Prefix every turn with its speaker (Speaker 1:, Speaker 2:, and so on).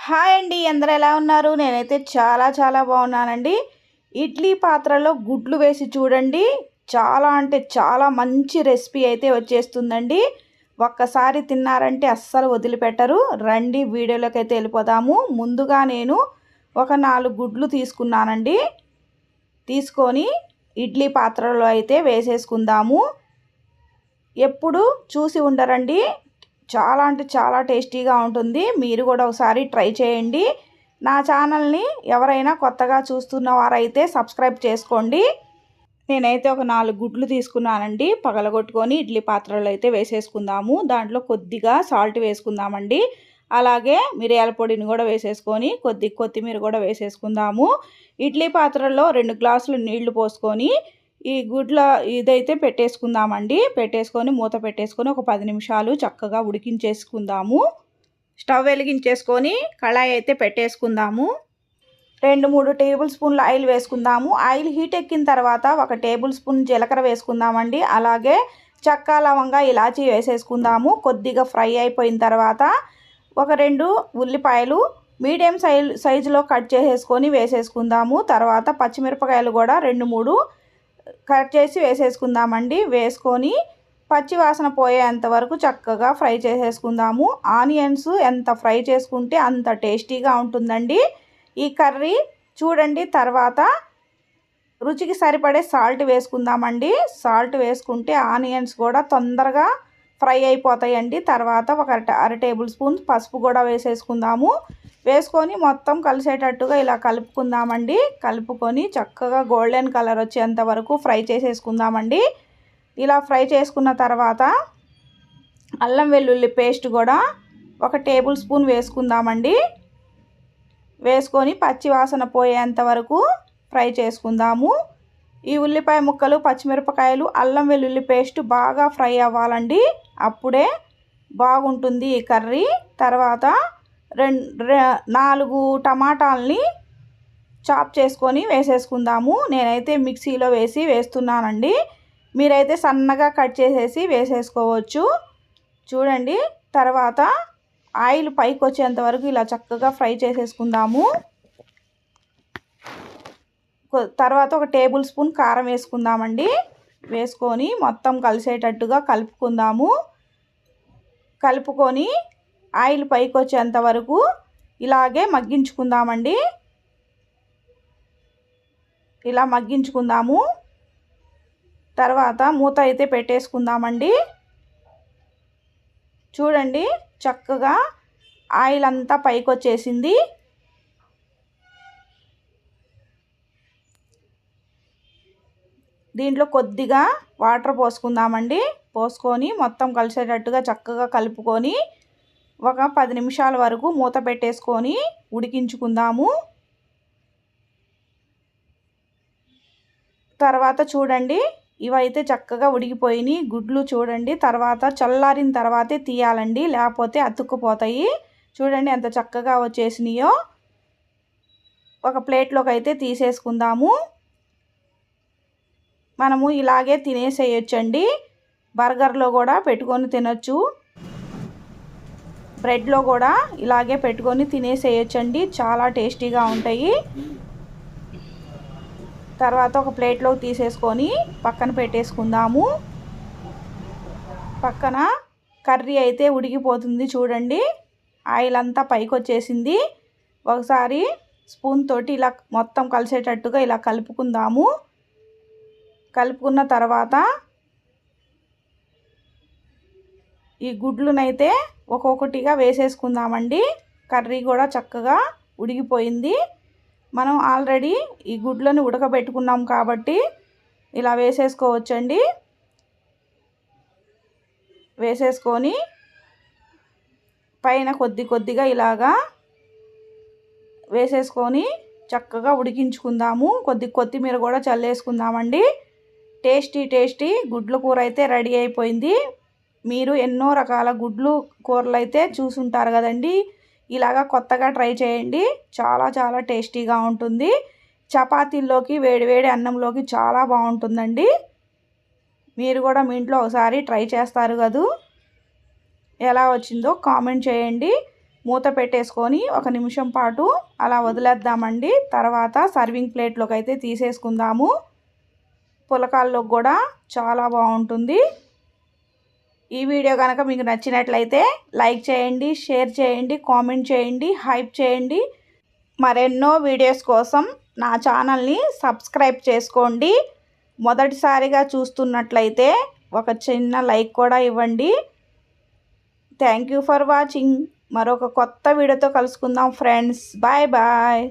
Speaker 1: Hi అండి, అందరూ ఎలా ఉన్నారు? నేనైతే చాలా బాగున్నానండి. ఇడ్లీ పాత్రలో గుడ్లు వేసి చూడండి. చాలా అంటే చాలా మంచి రెసిపీ అయితే వచ్చేస్తుందండి. ఒక్కసారి తిన్నారంటే అస్సలు వదిలిపెట్టరు. రండి వీడియోలోకి అయితే వెళ్ళిపోదాము. ముందుగా నేను ఒక 4 గుడ్లు తీసుకున్నానండి. తీసుకొని ఇడ్లీ పాత్రలో అయితే వేసేసుకుందాము. ఎప్పుడు చూసి ఉండరండి, చాలా అంటే చాలా టేస్టీగా ఉంటుంది. మీరు కూడా ఒకసారి ట్రై చేయండి. నా ఛానల్ని ఎవరైనా కొత్తగా చూస్తున్న వారైతే సబ్స్క్రైబ్ చేసుకోండి. నేనైతే ఒక 4 గుడ్లు తీసుకున్నానండి. పగలగొట్టుకొని ఇడ్లీ పాత్రలో అయితే వేసేసుకుందాము. దాంట్లో కొద్దిగా సాల్ట్ వేసుకుందామండి. అలాగే మిరియాల పొడిని కూడా వేసేసుకొని కొత్తిమీర కూడా వేసేసుకుందాము. ఇడ్లీ పాత్రలో 2 గ్లాసులు నీళ్లు పోసుకొని ఈ గుడ్ల ఇదైతే పెట్టేసుకుందామండి. పెట్టేసుకొని మూత పెట్టేసుకొని ఒక 10 నిమిషాలు చక్కగా ఉడికించేసుకుందాము. స్టవ్ వెలిగించేసుకొని కళాయి అయితే పెట్టేసుకుందాము. 2-3 టేబుల్ స్పూన్ల ఆయిల్ వేసుకుందాము. ఆయిల్ హీట్ ఎక్కిన తర్వాత 1 టేబుల్ స్పూన్ జీలకర్ర వేసుకుందామండి. అలాగే చెక్క, లవంగా, ఇలాచీ వేసేసుకుందాము. కొద్దిగా ఫ్రై అయిపోయిన తర్వాత ఒక 2 ఉల్లిపాయలు మీడియం సైజులో కట్ చేసేసుకొని వేసేసుకుందాము. తర్వాత పచ్చిమిరపకాయలు కూడా 2-3 కట్ చేసి వేసేసుకుందామండి. వేసుకొని పచ్చి వాసన పోయేంత వరకు చక్కగా ఫ్రై చేసేసుకుందాము. ఆనియన్స్ ఎంత ఫ్రై చేసుకుంటే అంత టేస్టీగా ఉంటుందండి ఈ కర్రీ. చూడండి, తర్వాత రుచికి సరిపడే సాల్ట్ వేసుకుందామండి. సాల్ట్ వేసుకుంటే ఆనియన్స్ కూడా తొందరగా ఫ్రై అయిపోతాయండి. తర్వాత ఒక అర టేబుల్ స్పూన్ పసుపు కూడా వేసేసుకుందాము. వేసుకొని మొత్తం కలిసేటట్టుగా ఇలా కలుపుకుందామండి. కలుపుకొని చక్కగా గోల్డెన్ కలర్ వచ్చేంత వరకు ఫ్రై చేసేసుకుందామండి. ఇలా ఫ్రై చేసుకున్న తర్వాత అల్లం వెల్లుల్లి పేస్ట్ కూడా 1 టేబుల్ స్పూన్ వేసుకుందామండి. వేసుకొని పచ్చి వాసన పోయేంత వరకు ఫ్రై చేసుకుందాము. ఈ ఉల్లిపాయ ముక్కలు, పచ్చిమిరపకాయలు, అల్లం వెల్లుల్లి పేస్ట్ బాగా ఫ్రై అవ్వాలండి. అప్పుడే బాగుంటుంది ఈ కర్రీ. తర్వాత 4 టమాటాలని చాప్ చేసుకొని వేసేసుకుందాము. నేనైతే మిక్సీలో వేస్తున్నానండి. మీరైతే సన్నగా కట్ చేసేసి వేసేసుకోవచ్చు. చూడండి, తర్వాత ఆయిల్ పైకి వచ్చేంత వరకు ఇలా చక్కగా ఫ్రై చేసేసుకుందాము. తర్వాత 1 టేబుల్ స్పూన్ కారం వేసుకుందామండి. వేసుకొని మొత్తం కలిసేటట్టుగా కలుపుకుందాము. కలుపుకొని ఆయిల్ పైకి వచ్చేంత వరకు ఇలాగే మగ్గించుకుందామండి. ఇలా మగ్గించుకుందాము. తర్వాత మూత అయితే పెట్టేసుకుందామండి. చూడండి, చక్కగా ఆయిల్ అంతా పైకి వచ్చేసింది. దీంట్లో కొద్దిగా వాటర్ పోసుకుందామండి. పోసుకొని మొత్తం కలిసేటట్టుగా చక్కగా కలుపుకొని ఒక 10 నిమిషాల వరకు మూత పెట్టేసుకొని ఉడికించుకుందాము. తర్వాత చూడండి, ఇవైతే చక్కగా ఉడికిపోయినాయి గుడ్లు. చూడండి, తర్వాత చల్లారిన తర్వాతే తీయాలండి, లేకపోతే అతుక్కుపోతాయి. చూడండి ఎంత చక్కగా వచ్చేసినాయో. ఒక ప్లేట్లోకి అయితే తీసేసుకుందాము. మనము ఇలాగే తినేసేయొచ్చండి. బర్గర్లో కూడా పెట్టుకొని తినొచ్చు, బ్రెడ్లో కూడా ఇలాగే పెట్టుకొని తినేసేయొచ్చండి. చాలా టేస్టీగా ఉంటాయి. తర్వాత ఒక ప్లేట్లోకి తీసేసుకొని పక్కన పెట్టేసుకుందాము. పక్కన కర్రీ అయితే ఉడికిపోతుంది. చూడండి, ఆయిల్ అంతా పైకి వచ్చేసింది. ఒకసారి స్పూన్ తోటి ఇలా మొత్తం కలిసేటట్టుగా ఇలా కలుపుకుందాము. కలుపుకున్న తర్వాత ఈ గుడ్లునైతే ఒక్కొక్కటిగా వేసేసుకుందామండి. కర్రీ కూడా చక్కగా ఉడికిపోయింది. మనం ఆల్రెడీ ఈ గుడ్లను ఉడకబెట్టుకున్నాం కాబట్టి ఇలా వేసేసుకోవచ్చండి. వేసేసుకొని పైన కొద్దిగా ఇలాగా వేసేసుకొని చక్కగా ఉడికించుకుందాము. కొత్తిమీర కూడా చల్లేసుకుందామండి. టేస్టీ గుడ్ల కూర అయితే రెడీ అయిపోయింది. మీరు ఎన్నో రకాల గుడ్లు కూరలు అయితే చూసుంటారు కదండి. ఇలాగా కొత్తగా ట్రై చేయండి. చాలా టేస్టీగా ఉంటుంది. చపాతీల్లోకి, వేడివేడి అన్నంలోకి చాలా బాగుంటుందండి. మీరు కూడా మీ ఇంట్లో ఒకసారి ట్రై చేస్తారు కదూ. ఎలా వచ్చిందో కామెంట్ చేయండి. మూత పెట్టేసుకొని 1 నిమిషం పాటు అలా వదిలేద్దామండి. తర్వాత సర్వింగ్ ప్లేట్లోకి అయితే తీసేసుకుందాము. పులకాల్లోకి కూడా చాలా బాగుంటుంది. ఈ వీడియో కనుక మీకు నచ్చినట్లయితే లైక్ చేయండి, షేర్ చేయండి, కామెంట్ చేయండి, హైప్ చేయండి. మరెన్నో వీడియోస్ కోసం నా ఛానల్ని సబ్స్క్రైబ్ చేసుకోండి. మొదటిసారిగా చూస్తున్నట్లయితే ఒక చిన్న లైక్ కూడా ఇవ్వండి. Thank you for watching. మరొక కొత్త వీడియోతో కలుసుకుందాం ఫ్రెండ్స్. Bye bye.